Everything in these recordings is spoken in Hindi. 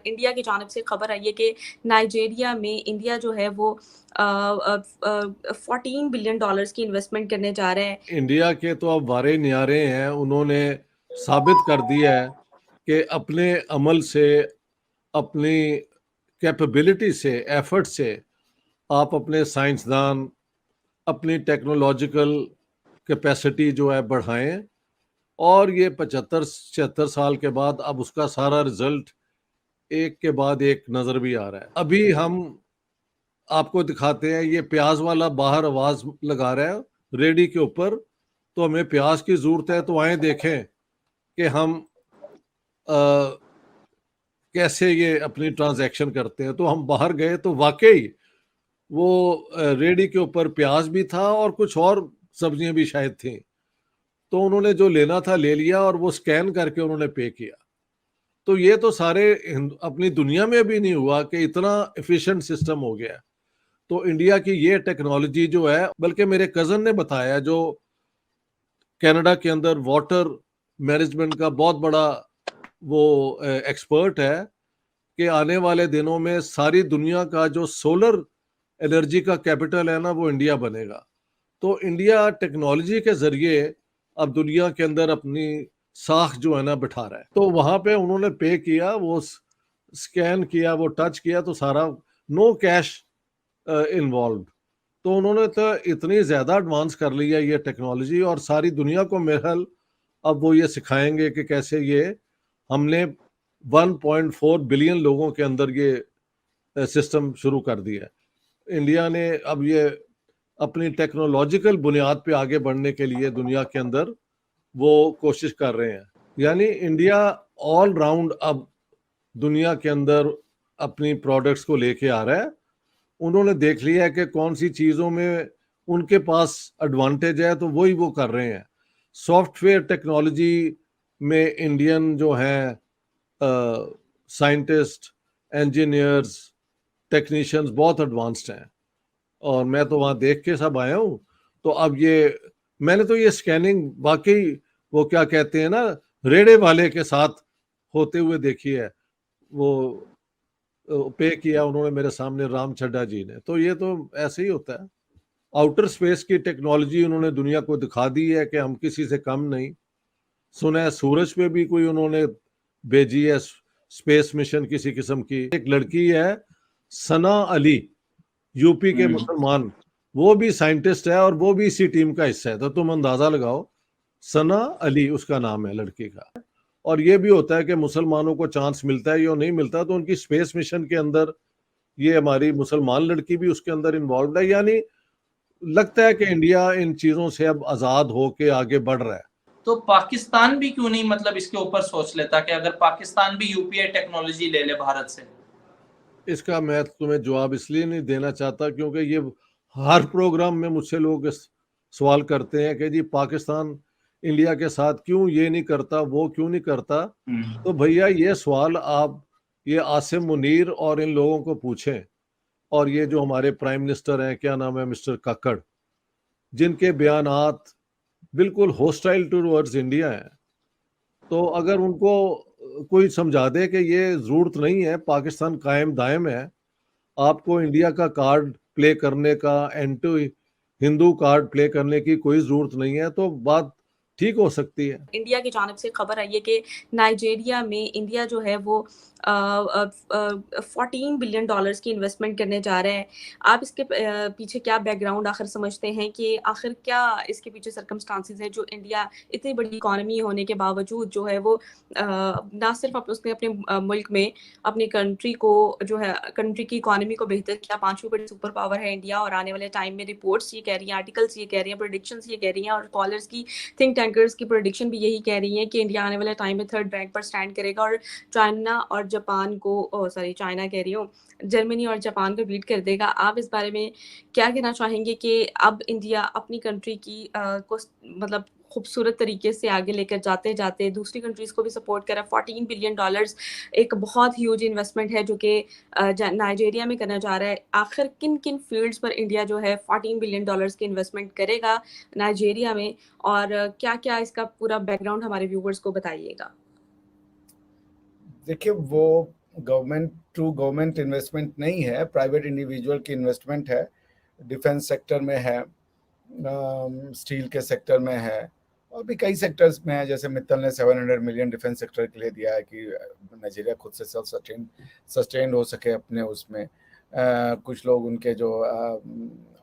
इंडिया की जानिब से खबर आई है कि नाइजीरिया में इंडिया जो है वो 14 बिलियन डॉलर्स की इन्वेस्टमेंट करने जा रहे हैं। इंडिया के तो अब वारे न्यारे हैं, उन्होंने साबित कर दिया है कि अपने अमल से, अपनी कैपेबिलिटी से, एफर्ट से आप अपने साइंसदान, अपनी टेक्नोलॉजिकल कैपेसिटी जो है बढ़ाएं, और ये 75-76 साल के बाद अब उसका सारा रिजल्ट एक के बाद एक नजर भी आ रहा है। अभी हम आपको दिखाते हैं, ये प्याज वाला बाहर आवाज लगा रहा है रेडी के ऊपर, तो हमें प्याज की जरूरत है, तो आए देखें कि हम कैसे ये अपनी ट्रांजैक्शन करते हैं। तो हम बाहर गए तो वाकई वो रेडी के ऊपर प्याज भी था और कुछ और सब्जियां भी शायद थी। तो उन्होंने जो लेना था ले लिया और वो स्कैन करके उन्होंने पे किया। तो ये तो सारे अपनी दुनिया में भी नहीं हुआ कि इतना एफिशिएंट सिस्टम हो गया। तो इंडिया की ये टेक्नोलॉजी जो है, बल्कि मेरे कजन ने बताया जो कनाडा के अंदर वाटर मैनेजमेंट का बहुत बड़ा वो एक्सपर्ट है, कि आने वाले दिनों में सारी दुनिया का जो सोलर एनर्जी का कैपिटल है ना, वो इंडिया बनेगा। तो इंडिया टेक्नोलॉजी के जरिए अब दुनिया के अंदर अपनी साख जो है ना बिठा रहा है। तो वहां पे उन्होंने पे किया, वो स्कैन किया, वो टच किया, तो सारा नो कैश इन्वॉल्व। तो उन्होंने तो इतनी ज्यादा एडवांस कर लिया ये टेक्नोलॉजी, और सारी दुनिया को मेरे ख्याल अब वो ये सिखाएंगे कि कैसे ये हमने 1.4 बिलियन लोगों के अंदर ये सिस्टम शुरू कर दिया है। इंडिया ने अब ये अपनी टेक्नोलॉजिकल बुनियाद पे आगे बढ़ने के लिए दुनिया के अंदर वो कोशिश कर रहे हैं। यानी इंडिया ऑल राउंड अब दुनिया के अंदर अपनी प्रोडक्ट्स को लेके आ रहा है। उन्होंने देख लिया है कि कौन सी चीज़ों में उनके पास एडवांटेज है, तो वही वो कर रहे हैं। सॉफ्टवेयर टेक्नोलॉजी में इंडियन जो हैं साइंटिस्ट, इंजीनियर्स, टेक्नीशियंस बहुत एडवांस्ड हैं, और मैं तो वहाँ देख के सब आया हूँ। तो अब ये मैंने तो ये स्कैनिंग वाकई वो क्या कहते हैं ना, रेड़े वाले के साथ होते हुए देखी है। वो पे किया उन्होंने मेरे सामने, राम चड्ढा जी ने। तो ये तो ऐसे ही होता है। आउटर स्पेस की टेक्नोलॉजी उन्होंने दुनिया को दिखा दी है कि हम किसी से कम नहीं। सुना है सूरज पे भी कोई उन्होंने भेजी है स्पेस मिशन किसी किस्म की। एक लड़की है सना अली, यूपी के मुसलमान, वो भी साइंटिस्ट है और वो भी इसी टीम का हिस्सा है। तो तुम अंदाजा लगाओ, सना अली उसका नाम है लड़की का। और ये भी होता है कि मुसलमानों को चांस मिलता है या नहीं मिलता, तो उनकी स्पेस मिशन के अंदर ये हमारी मुसलमान लड़की भी उसके अंदर इन्वॉल्व है। यानी लगता है कि इंडिया इन चीजों से अब आजाद होके आगे बढ़ रहा है। तो पाकिस्तान भी क्यों नहीं मतलब इसके ऊपर सोच लेता कि अगर पाकिस्तान भी यूपीआई टेक्नोलॉजी ले ले भारत से? इसका मैं तुम्हें जवाब इसलिए नहीं देना चाहता क्योंकि ये हर प्रोग्राम में मुझसे लोग सवाल करते हैं कि जी पाकिस्तान इंडिया के साथ क्यों ये नहीं करता, वो क्यों नहीं करता। तो भैया ये सवाल आप ये आसिम मुनीर और इन लोगों को पूछें, और ये जो हमारे प्राइम मिनिस्टर हैं, क्या नाम है, मिस्टर काकड़, जिनके बयानात बिल्कुल होस्टाइल टूवर्ड्स इंडिया हैं। तो अगर उनको कोई समझा दे कि ये जरूरत नहीं है, पाकिस्तान कायम दायम है, आपको इंडिया का कार्ड प्ले करने का, एंटी हिंदू कार्ड प्ले करने की कोई जरूरत नहीं है, तो बात ठीक हो सकती है। इंडिया की जानिब से खबर आई है कि नाइजीरिया में इंडिया जो है वो 14 बिलियन डॉलर्स की इन्वेस्टमेंट करने जा रहे हैं। आप इसके पीछे क्या बैकग्राउंड आखिर समझते हैं कि आखिर क्या इसके पीछे सर्कमस्टांसिस हैं जो इंडिया इतनी बड़ी इकॉनमी होने के बावजूद जो है वो ना सिर्फ उसने अपने मुल्क में अपनी कंट्री को जो है कंट्री की इकॉनमी को बेहतर किया, 5वीं बड़ी सुपर पावर है इंडिया, और आने वाले टाइम में रिपोर्ट्स ये कह रही हैं, आर्टिकल्स ये कह रही हैं, प्रेडिक्शंस ये कह रही हैं, और स्कॉलर्स की थिंक टैंकर्स की प्रेडिक्शन भी यही कह रही है कि इंडिया आने वाले टाइम में 3rd रैंक पर स्टैंड करेगा और चाइना और जापान को चाइना कह रही हूँ, जर्मनी और जापान को बीट कर देगा। आप इस बारे में क्या कहना चाहेंगे कि अब इंडिया अपनी कंट्री की को मतलब खूबसूरत तरीके से आगे लेकर जाते जाते दूसरी कंट्रीज को भी सपोर्ट करा? 14 बिलियन डॉलर्स एक बहुत ह्यूज इन्वेस्टमेंट है जो कि नाइजीरिया में करना चाह रहा है। आखिर किन किन फील्ड्स पर इंडिया जो है 14 बिलियन डॉलर्स की इन्वेस्टमेंट करेगा नाइजीरिया में, और क्या क्या इसका पूरा बैकग्राउंड हमारे व्यूवर्स को बताइएगा। देखिए, वो गवर्नमेंट टू गवर्नमेंट इन्वेस्टमेंट नहीं है, प्राइवेट इंडिविजुअल की इन्वेस्टमेंट है। डिफेंस सेक्टर में है, स्टील के सेक्टर में है, और भी कई सेक्टर्स में है। जैसे मित्तल ने 700 मिलियन डिफेंस सेक्टर के लिए दिया है कि नाइजीरिया खुद से सेल्फ सस्टेन हो सके अपने उसमें। कुछ लोग उनके जो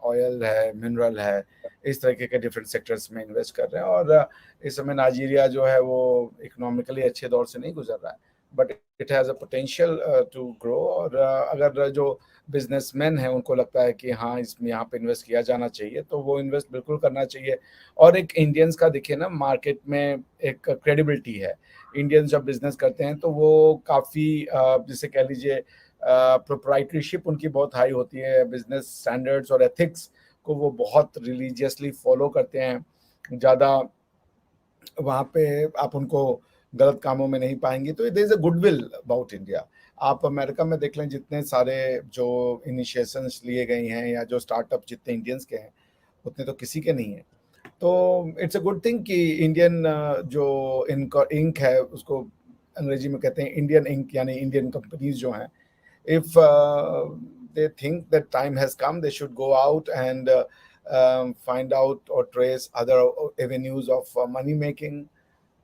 ऑयल है, मिनरल है, इस तरीके के डिफरेंट सेक्टर्स में इन्वेस्ट कर रहे हैं। और इस समय नाइजीरिया जो है वो इकोनॉमिकली अच्छे दौर से नहीं गुजर रहा है, but it has a potential to grow. और अगर जो बिजनेसमैन है उनको लगता है कि हाँ इसमें यहाँ पे इन्वेस्ट किया जाना चाहिए, तो वो इन्वेस्ट बिल्कुल करना चाहिए। और एक इंडियंस का देखिए ना, मार्केट में एक क्रेडिबिलिटी है। इंडियंस जब बिजनेस करते हैं तो वो काफ़ी जिसे कह लीजिए प्रोप्राइटरशिप उनकी बहुत हाई होती है। बिजनेस स्टैंडर्ड्स और एथिक्स को वो बहुत रिलीजियसली फॉलो करते हैं। ज़्यादा वहाँ पे आप उनको गलत कामों में नहीं पाएंगे। तो there is a goodwill about India. आप अमेरिका में देख लें, जितने सारे जो इनिशिएशंस लिए गए हैं या जो स्टार्टअप जितने इंडियंस के हैं उतने तो किसी के नहीं है। तो इट्स अ गुड थिंग कि इंडियन जो इंक है उसको अंग्रेजी में कहते हैं इंडियन इंक, यानी इंडियन कंपनीज जो हैं, if they think that time has come, they should go out and find out or trace other avenues of money making,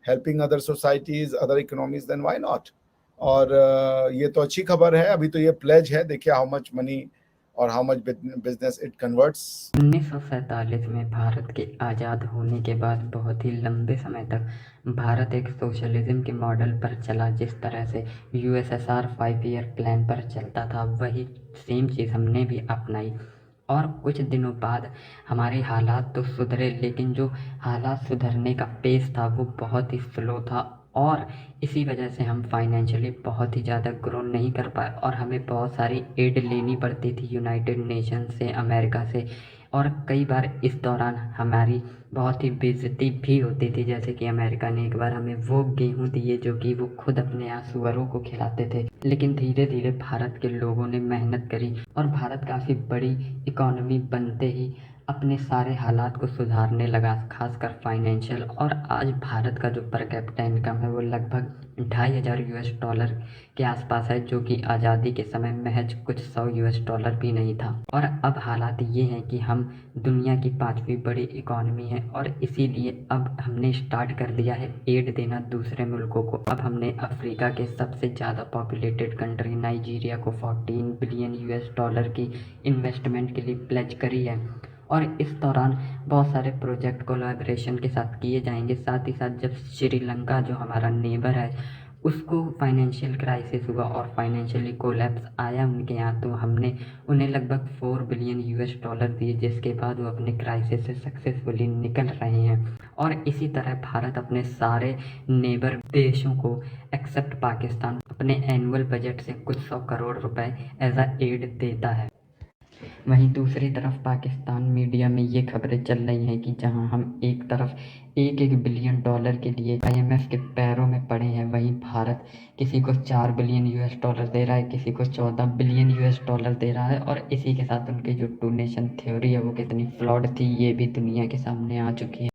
helping other societies, other economies, then why not? और ये तो अच्छी खबर है। अभी तो ये प्लेज है, देखिए हाउ मच मनी और how much business it converts. 1947 में भारत के आज़ाद होने के बाद बहुत ही लंबे समय तक भारत एक सोशलिज्म के मॉडल पर चला। जिस तरह से यूएसएसआर 5 ईयर प्लान पर चलता था, वही सेम चीज़ हमने भी अपनाई। और कुछ दिनों बाद हमारे हालात तो सुधरे, लेकिन जो हालात सुधरने का पेस था वो बहुत ही स्लो था। और इसी वजह से हम फाइनेंशियली बहुत ही ज़्यादा ग्रो नहीं कर पाए, और हमें बहुत सारी एड लेनी पड़ती थी यूनाइटेड नेशन से, अमेरिका से। और कई बार इस दौरान हमारी बहुत ही बेइज्जती भी होती थी। जैसे कि अमेरिका ने एक बार हमें वो गेहूँ दिए जो कि वो खुद अपने यहाँ सुअरों को खिलाते थे। लेकिन धीरे धीरे भारत के लोगों ने मेहनत करी और भारत काफ़ी बड़ी इकोनॉमी बनते ही अपने सारे हालात को सुधारने लगा, खासकर फाइनेंशियल। और आज भारत का जो पर कैपिटा इनकम है वो लगभग $2500 के आसपास है, जो कि आज़ादी के समय महज कुछ $100 भी नहीं था। और अब हालात ये हैं कि हम दुनिया की 5वीं बड़ी इकोनॉमी है, और इसीलिए अब हमने स्टार्ट कर दिया है एड देना दूसरे मुल्कों को। अब हमने अफ्रीका के सबसे ज़्यादा पॉपुलेटेड कंट्री नाइजीरिया को $14 बिलियन की इन्वेस्टमेंट के लिए प्लेज करी है। और इस दौरान बहुत सारे प्रोजेक्ट कोलैबोरेशन के साथ किए जाएंगे। साथ ही साथ जब श्रीलंका जो हमारा नेबर है उसको फाइनेंशियल क्राइसिस हुआ और फाइनेंशियली कोलैप्स आया उनके यहाँ, तो हमने उन्हें लगभग $4 बिलियन दिए, जिसके बाद वो अपने क्राइसिस से सक्सेसफुली निकल रहे हैं। और इसी तरह भारत अपने सारे नेबर देशों को एक्सेप्ट पाकिस्तान अपने एनुअल बजट से कुछ 100 करोड़ रुपए एज अ एड देता है। वहीं दूसरी तरफ पाकिस्तान मीडिया में ये खबरें चल रही हैं कि जहां हम एक तरफ $1 बिलियन के लिए IMF के पैरों में पड़े हैं, वहीं भारत किसी को $4 बिलियन दे रहा है, किसी को $14 बिलियन दे रहा है। और इसी के साथ उनकी जो टू नेशन थ्योरी है वो कितनी फ्लॉड थी ये भी दुनिया के सामने आ चुकी है।